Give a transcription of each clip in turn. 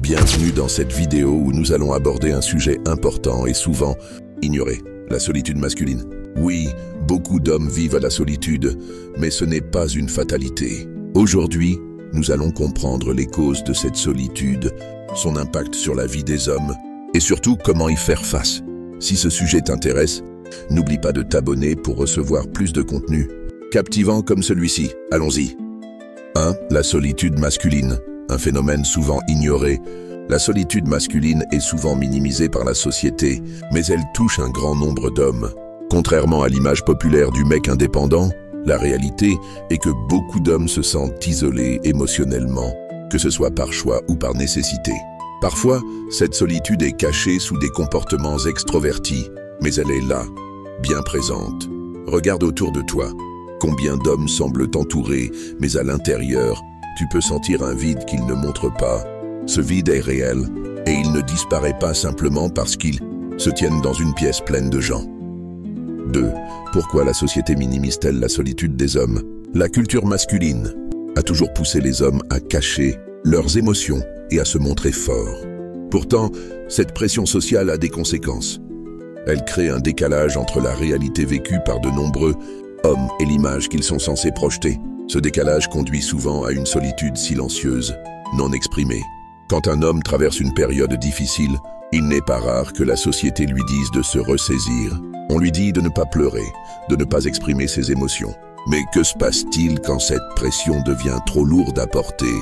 Bienvenue dans cette vidéo où nous allons aborder un sujet important et souvent ignoré, la solitude masculine. Oui, beaucoup d'hommes vivent la solitude, mais ce n'est pas une fatalité. Aujourd'hui, nous allons comprendre les causes de cette solitude, son impact sur la vie des hommes et surtout comment y faire face. Si ce sujet t'intéresse, n'oublie pas de t'abonner pour recevoir plus de contenu captivant comme celui-ci. Allons-y. 1. La solitude masculine. Un phénomène souvent ignoré. La solitude masculine est souvent minimisée par la société, mais elle touche un grand nombre d'hommes. Contrairement à l'image populaire du mec indépendant, la réalité est que beaucoup d'hommes se sentent isolés émotionnellement, que ce soit par choix ou par nécessité. Parfois, cette solitude est cachée sous des comportements extrovertis, mais elle est là, bien présente. Regarde autour de toi. Combien d'hommes semblent t'entourer, mais à l'intérieur, tu peux sentir un vide qu'ils ne montrent pas. Ce vide est réel, et il ne disparaît pas simplement parce qu'ils se tiennent dans une pièce pleine de gens. 2. Pourquoi la société minimise-t-elle la solitude des hommes? La culture masculine a toujours poussé les hommes à cacher leurs émotions et à se montrer forts. Pourtant, cette pression sociale a des conséquences. Elle crée un décalage entre la réalité vécue par de nombreux hommes et l'image qu'ils sont censés projeter. Ce décalage conduit souvent à une solitude silencieuse, non exprimée. Quand un homme traverse une période difficile, il n'est pas rare que la société lui dise de se ressaisir. On lui dit de ne pas pleurer, de ne pas exprimer ses émotions. Mais que se passe-t-il quand cette pression devient trop lourde à porter?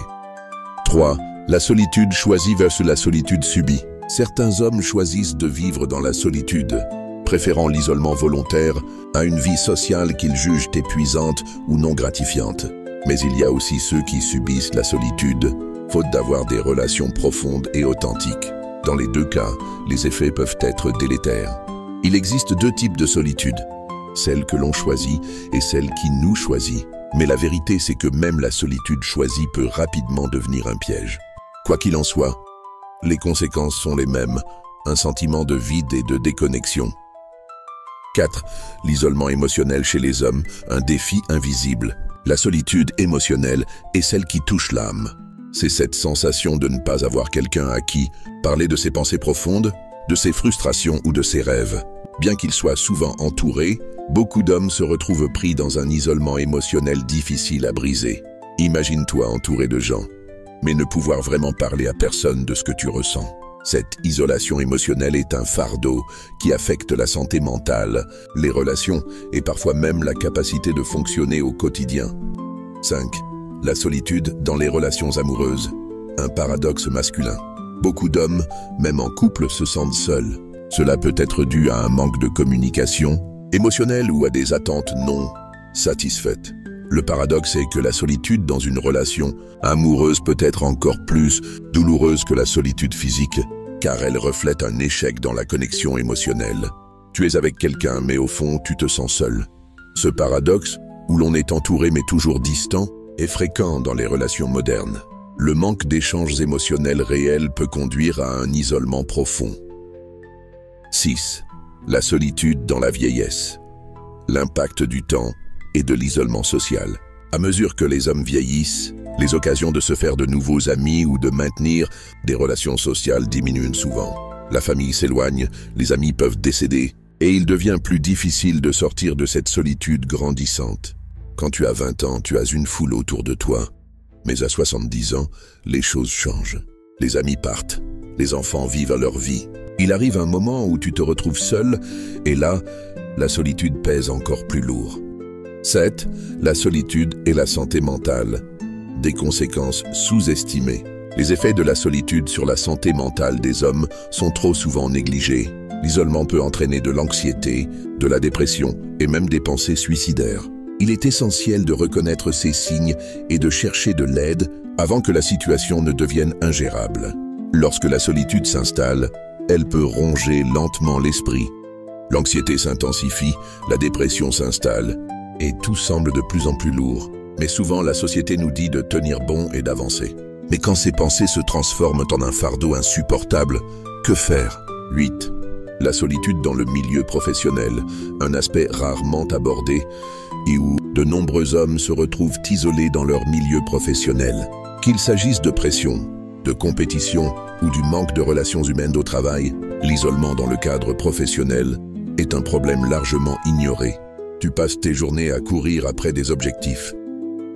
3. La solitude choisie versus la solitude subie. Certains hommes choisissent de vivre dans la solitude, préférant l'isolement volontaire à une vie sociale qu'ils jugent épuisante ou non gratifiante. Mais il y a aussi ceux qui subissent la solitude, faute d'avoir des relations profondes et authentiques. Dans les deux cas, les effets peuvent être délétères. Il existe deux types de solitude, celle que l'on choisit et celle qui nous choisit. Mais la vérité, c'est que même la solitude choisie peut rapidement devenir un piège. Quoi qu'il en soit, les conséquences sont les mêmes, un sentiment de vide et de déconnexion. 4. L'isolement émotionnel chez les hommes, un défi invisible. La solitude émotionnelle est celle qui touche l'âme. C'est cette sensation de ne pas avoir quelqu'un à qui parler de ses pensées profondes, de ses frustrations ou de ses rêves. Bien qu'ils soient souvent entourés, beaucoup d'hommes se retrouvent pris dans un isolement émotionnel difficile à briser. Imagine-toi entouré de gens, mais ne pouvoir vraiment parler à personne de ce que tu ressens. Cette isolation émotionnelle est un fardeau qui affecte la santé mentale, les relations et parfois même la capacité de fonctionner au quotidien. 5. La solitude dans les relations amoureuses, un paradoxe masculin. Beaucoup d'hommes, même en couple, se sentent seuls. Cela peut être dû à un manque de communication émotionnelle ou à des attentes non satisfaites. Le paradoxe est que la solitude dans une relation amoureuse peut être encore plus douloureuse que la solitude physique, car elle reflète un échec dans la connexion émotionnelle. Tu es avec quelqu'un, mais au fond, tu te sens seul. Ce paradoxe, où l'on est entouré mais toujours distant, est fréquent dans les relations modernes. Le manque d'échanges émotionnels réels peut conduire à un isolement profond. 6. La solitude dans la vieillesse. L'impact du temps et de l'isolement social. À mesure que les hommes vieillissent, les occasions de se faire de nouveaux amis ou de maintenir des relations sociales diminuent souvent. La famille s'éloigne, les amis peuvent décéder, et il devient plus difficile de sortir de cette solitude grandissante. Quand tu as 20 ans, tu as une foule autour de toi. Mais à 70 ans, les choses changent. Les amis partent, les enfants vivent leur vie. Il arrive un moment où tu te retrouves seul, et là, la solitude pèse encore plus lourd. 7. La solitude et la santé mentale. Des conséquences sous-estimées. Les effets de la solitude sur la santé mentale des hommes sont trop souvent négligés. L'isolement peut entraîner de l'anxiété, de la dépression et même des pensées suicidaires. Il est essentiel de reconnaître ces signes et de chercher de l'aide avant que la situation ne devienne ingérable. Lorsque la solitude s'installe, elle peut ronger lentement l'esprit. L'anxiété s'intensifie, la dépression s'installe, et tout semble de plus en plus lourd. Mais souvent, la société nous dit de tenir bon et d'avancer. Mais quand ces pensées se transforment en un fardeau insupportable, que faire? 8. La solitude dans le milieu professionnel, un aspect rarement abordé et où de nombreux hommes se retrouvent isolés dans leur milieu professionnel. Qu'il s'agisse de pression, de compétition ou du manque de relations humaines au travail, l'isolement dans le cadre professionnel est un problème largement ignoré. Tu passes tes journées à courir après des objectifs,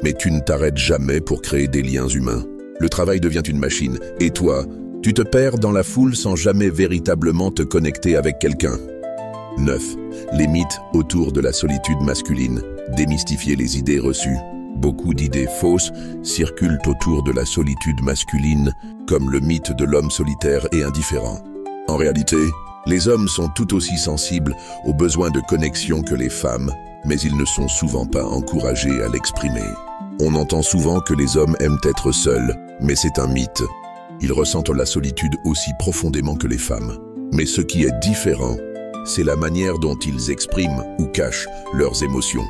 mais tu ne t'arrêtes jamais pour créer des liens humains. Le travail devient une machine, et toi, tu te perds dans la foule sans jamais véritablement te connecter avec quelqu'un. 9. Les mythes autour de la solitude masculine. Démystifier les idées reçues. Beaucoup d'idées fausses circulent autour de la solitude masculine, comme le mythe de l'homme solitaire et indifférent. En réalité, les hommes sont tout aussi sensibles aux besoins de connexion que les femmes, mais ils ne sont souvent pas encouragés à l'exprimer. On entend souvent que les hommes aiment être seuls, mais c'est un mythe. Ils ressentent la solitude aussi profondément que les femmes. Mais ce qui est différent, c'est la manière dont ils expriment ou cachent leurs émotions.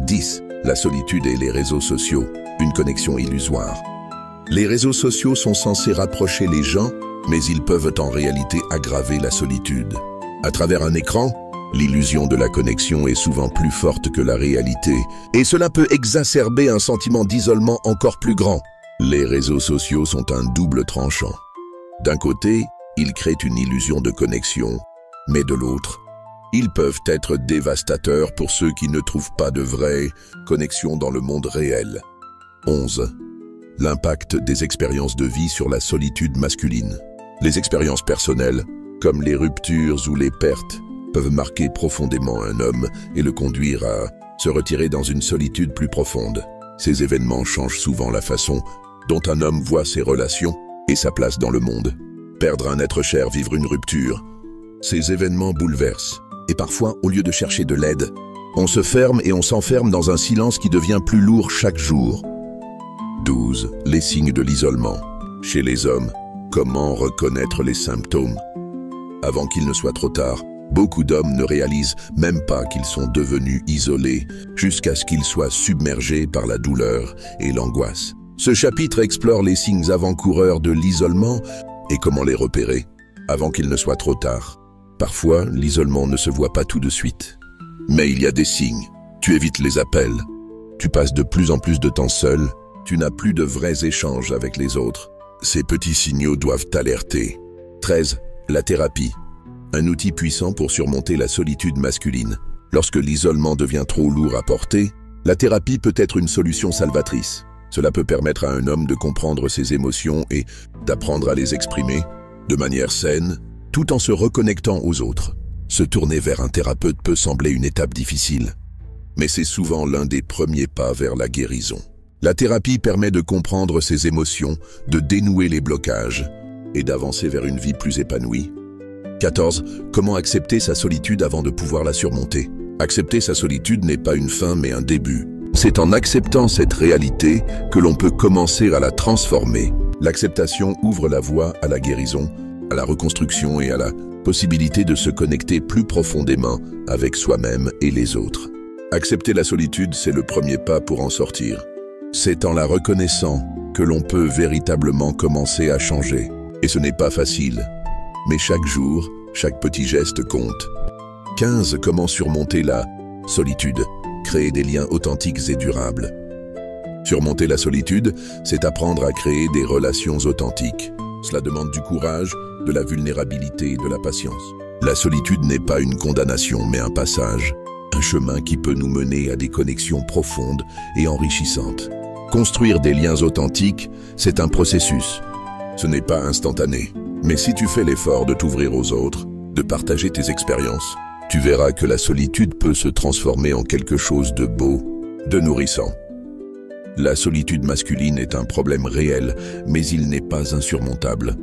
10. La solitude et les réseaux sociaux, une connexion illusoire. Les réseaux sociaux sont censés rapprocher les gens, mais ils peuvent en réalité aggraver la solitude. À travers un écran, l'illusion de la connexion est souvent plus forte que la réalité, et cela peut exacerber un sentiment d'isolement encore plus grand. Les réseaux sociaux sont un double tranchant. D'un côté, ils créent une illusion de connexion, mais de l'autre, ils peuvent être dévastateurs pour ceux qui ne trouvent pas de vraie connexion dans le monde réel. 11. L'impact des expériences de vie sur la solitude masculine. Les expériences personnelles, comme les ruptures ou les pertes, peuvent marquer profondément un homme et le conduire à se retirer dans une solitude plus profonde. Ces événements changent souvent la façon dont un homme voit ses relations et sa place dans le monde. Perdre un être cher, vivre une rupture, ces événements bouleversent. Et parfois, au lieu de chercher de l'aide, on se ferme et on s'enferme dans un silence qui devient plus lourd chaque jour. 12. Les signes de l'isolement. Chez les hommes, comment reconnaître les symptômes? Avant qu'il ne soit trop tard, beaucoup d'hommes ne réalisent même pas qu'ils sont devenus isolés jusqu'à ce qu'ils soient submergés par la douleur et l'angoisse. Ce chapitre explore les signes avant-coureurs de l'isolement et comment les repérer avant qu'il ne soit trop tard. Parfois, l'isolement ne se voit pas tout de suite. Mais il y a des signes. Tu évites les appels. Tu passes de plus en plus de temps seul. Tu n'as plus de vrais échanges avec les autres. Ces petits signaux doivent t'alerter. 13. La thérapie. Un outil puissant pour surmonter la solitude masculine. Lorsque l'isolement devient trop lourd à porter, la thérapie peut être une solution salvatrice. Cela peut permettre à un homme de comprendre ses émotions et d'apprendre à les exprimer de manière saine, tout en se reconnectant aux autres. Se tourner vers un thérapeute peut sembler une étape difficile, mais c'est souvent l'un des premiers pas vers la guérison. La thérapie permet de comprendre ses émotions, de dénouer les blocages et d'avancer vers une vie plus épanouie. 14. Comment accepter sa solitude avant de pouvoir la surmonter? Accepter sa solitude n'est pas une fin mais un début. C'est en acceptant cette réalité que l'on peut commencer à la transformer. L'acceptation ouvre la voie à la guérison, à la reconstruction et à la possibilité de se connecter plus profondément avec soi-même et les autres. Accepter la solitude, c'est le premier pas pour en sortir. C'est en la reconnaissant que l'on peut véritablement commencer à changer. Et ce n'est pas facile, mais chaque jour, chaque petit geste compte. 15. Comment surmonter la solitude? Créer des liens authentiques et durables. Surmonter la solitude, c'est apprendre à créer des relations authentiques. Cela demande du courage, de la vulnérabilité et de la patience. La solitude n'est pas une condamnation, mais un passage, un chemin qui peut nous mener à des connexions profondes et enrichissantes. Construire des liens authentiques, c'est un processus. Ce n'est pas instantané, mais si tu fais l'effort de t'ouvrir aux autres, de partager tes expériences, tu verras que la solitude peut se transformer en quelque chose de beau, de nourrissant. La solitude masculine est un problème réel, mais il n'est pas insurmontable.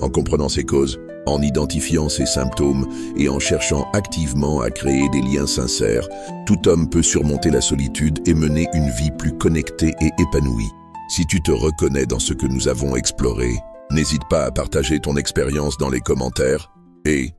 En comprenant ses causes, en identifiant ses symptômes et en cherchant activement à créer des liens sincères, tout homme peut surmonter la solitude et mener une vie plus connectée et épanouie. Si tu te reconnais dans ce que nous avons exploré, n'hésite pas à partager ton expérience dans les commentaires et